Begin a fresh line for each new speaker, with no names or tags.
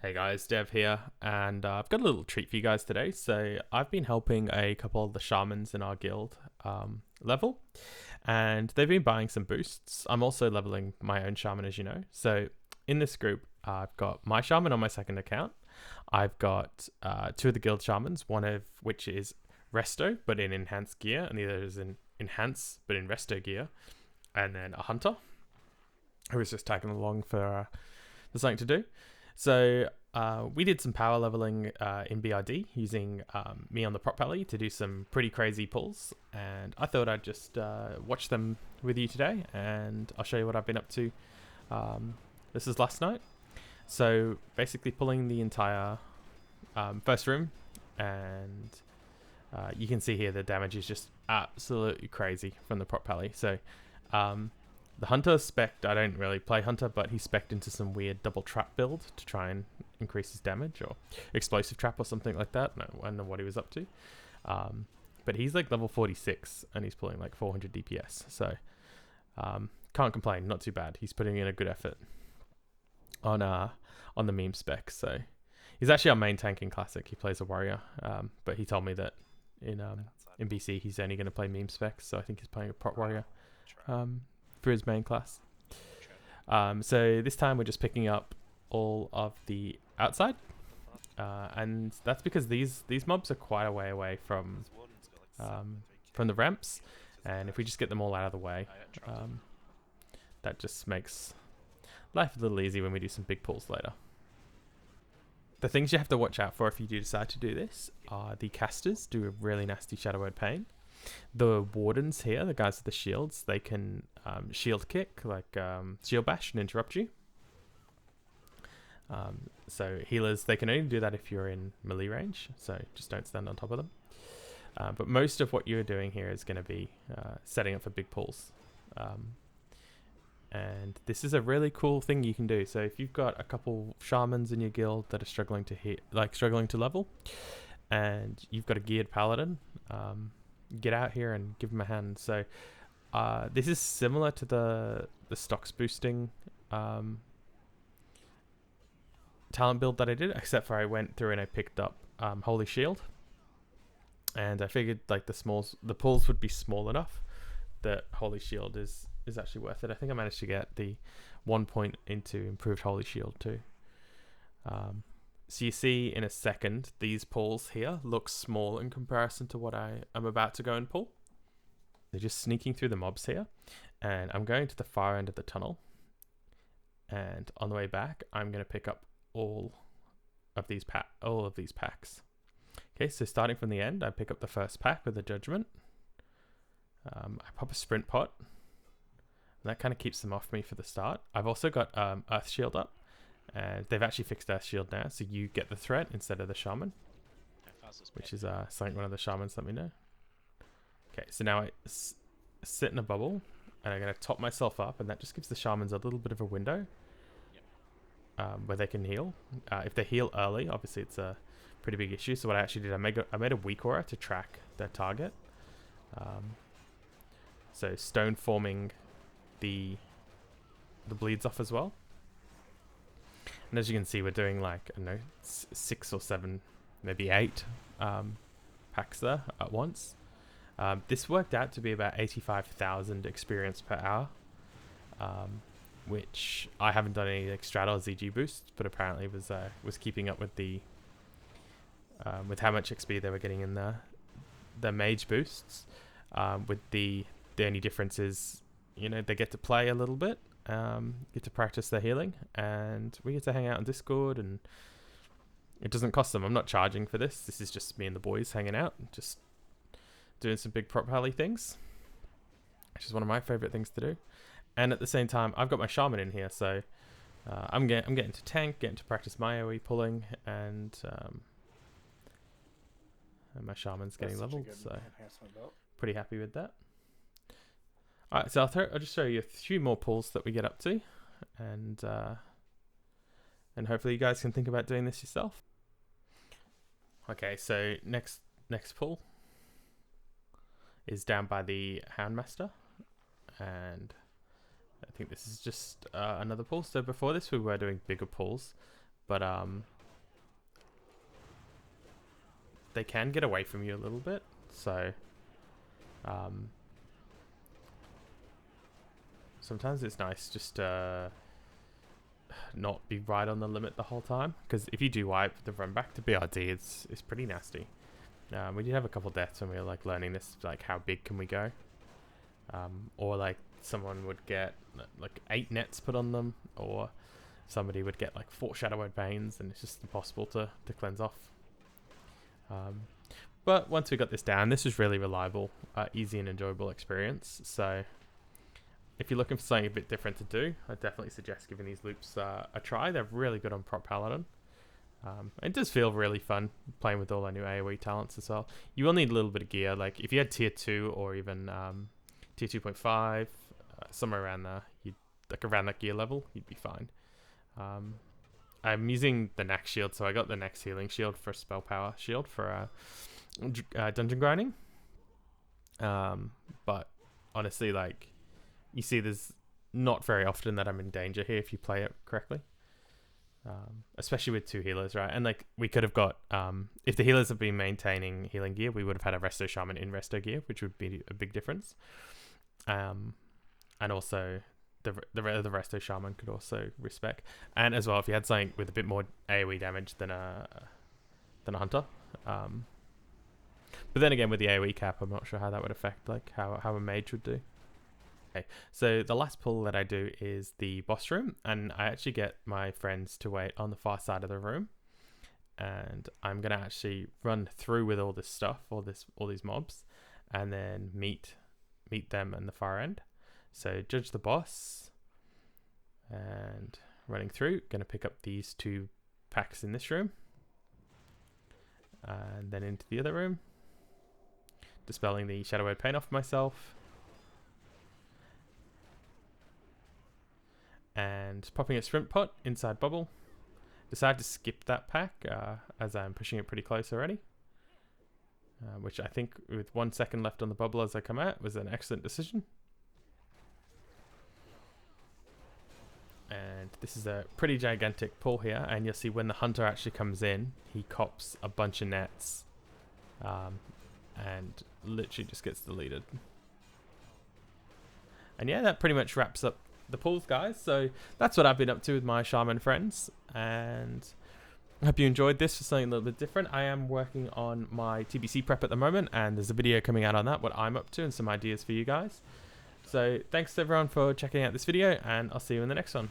Hey guys, Dev here, and I've got a little treat for you guys today. So I've been helping a couple of the shamans in our guild level, and they've been buying some boosts. I'm also leveling my own shaman, as you know. So in this group, I've got my shaman on my second account. I've got two of the guild shamans, one of which is resto but in enhanced gear, and the other is in enhance but in resto gear, and then a hunter who is just tagging along for something to do. So we did some power leveling in BRD using me on the Prot Paladin to do some pretty crazy pulls, and I thought I'd just watch them with you today, and I'll show you what I've been up to. This is last night. So basically pulling the entire first room, and you can see here the damage is just absolutely crazy from the Prot Paladin. So the Hunter spec'd, I don't really play Hunter, but he spec'd into some weird double trap build to try and increase his damage, or explosive trap or something like that. No, I don't know what he was up to. But he's like level 46 and he's pulling like 400 DPS. So can't complain, not too bad. He's putting in a good effort on the meme spec. So he's actually our main tank in Classic. He plays a warrior, but he told me that in BC he's only going to play meme specs. So I think he's playing a prot warrior for his main class. So this time we're just picking up all of the outside, and that's because these mobs are quite a way away from the ramps, and if we just get them all out of the way, that just makes life a little easy when we do some big pulls later. The things you have to watch out for if you do decide to do this are the casters do a really nasty Shadow Word Pain. The wardens here, the guys with the shields, they can shield kick, like shield bash, and interrupt you. So healers, they can only do that if you're in melee range, so just don't stand on top of them. But most of what you're doing here is going to be setting up for big pulls. And this is a really cool thing you can do. So if you've got a couple shamans in your guild that are struggling to hit, like struggling to level, and you've got a geared paladin, get out here and give them a hand. So this is similar to the stocks boosting talent build that I did, except for I went through and I picked up Holy Shield, and I figured like the pulls would be small enough that Holy Shield is actually worth it. I think I managed to get the 1 point into improved Holy Shield too. So you see in a second, these pulls here look small in comparison to what I am about to go and pull. They're just sneaking through the mobs here, and I'm going to the far end of the tunnel, and on the way back I'm going to pick up all of these packs. Okay, so starting from the end, I pick up the first pack with the Judgment. I pop a Sprint Pot, and that kind of keeps them off me for the start. I've also got Earth Shield up, and they've actually fixed Earth Shield now, so you get the threat instead of the Shaman, which is something one of the Shamans let me know. Okay, so now I sit in a bubble, and I'm going to top myself up, and that just gives the Shamans a little bit of a window where they can heal. If they heal early, obviously it's a pretty big issue. So what I actually did, I made a weak aura to track their target. So stone forming the bleeds off as well. And as you can see, we're doing like, I don't know, 6 or 7, maybe 8 packs there at once. This worked out to be about 85,000 experience per hour, which I haven't done any like strat or ZG boosts, but apparently was keeping up with the with how much XP they were getting in the mage boosts. With the only difference is, you know, they get to play a little bit, get to practice their healing, and we get to hang out on Discord, and it doesn't cost them. I'm not charging for this. This is just me and the boys hanging out, just doing some big Prot Paladin things, which is one of my favorite things to do. And at the same time, I've got my shaman in here, so I'm getting to tank, getting to practice my AoE pulling, and my shaman's getting leveled, so pretty happy with that. Alright, so I'll just show you a few more pulls that we get up to, and hopefully you guys can think about doing this yourself. Okay, so next pull is down by the Houndmaster, and I think this is just another pull. So before this we were doing bigger pulls, but they can get away from you a little bit. So sometimes it's nice just to not be right on the limit the whole time, because if you do wipe, the run back to BRD it's pretty nasty. We did have a couple deaths when we were like learning this, like how big can we go, or like someone would get like 8 nets put on them, or somebody would get like 4 Shadow Word Veins, and it's just impossible to cleanse off. But once we got this down, this was really reliable, easy and enjoyable experience. So if you're looking for something a bit different to do, I definitely suggest giving these loops a try. They're really good on Prot Paladin. It does feel really fun playing with all our new AoE talents as well. You will need a little bit of gear. Like if you had tier 2 or even tier 2.5, somewhere around there, like around that gear level, you'd be fine. I'm using the Nax shield, so I got the Nax healing shield for spell power shield for dungeon grinding. But honestly, like, you see there's not very often that I'm in danger here if you play it correctly. Especially with 2 healers, right? And like we could have got, if the healers have been maintaining healing gear, we would have had a Resto Shaman in Resto gear, which would be a big difference. And also the Resto Shaman could also respec. And as well, if you had something with a bit more AoE damage than a Hunter. But then again, with the AoE cap, I'm not sure how that would affect like how a mage would do. Okay, so the last pull that I do is the boss room, and I actually get my friends to wait on the far side of the room, and I'm gonna actually run through with all this stuff, all these mobs, and then meet them in the far end. So judge the boss, and running through, gonna pick up these 2 packs in this room, and then into the other room, dispelling the Shadow Word Pain off myself. And popping a sprint pot inside bubble. Decided to skip that pack as I'm pushing it pretty close already, which I think with 1 second left on the bubble as I come out was an excellent decision. And this is a pretty gigantic pull here, and you'll see when the Hunter actually comes in, he cops a bunch of nets and literally just gets deleted. And yeah, that pretty much wraps up the pulls, guys. So that's what I've been up to with my Shaman friends, and I hope you enjoyed this for something a little bit different. I am working on my TBC prep at the moment, and there's a video coming out on that, what I'm up to, and some ideas for you guys. So thanks everyone for checking out this video, and I'll see you in the next one.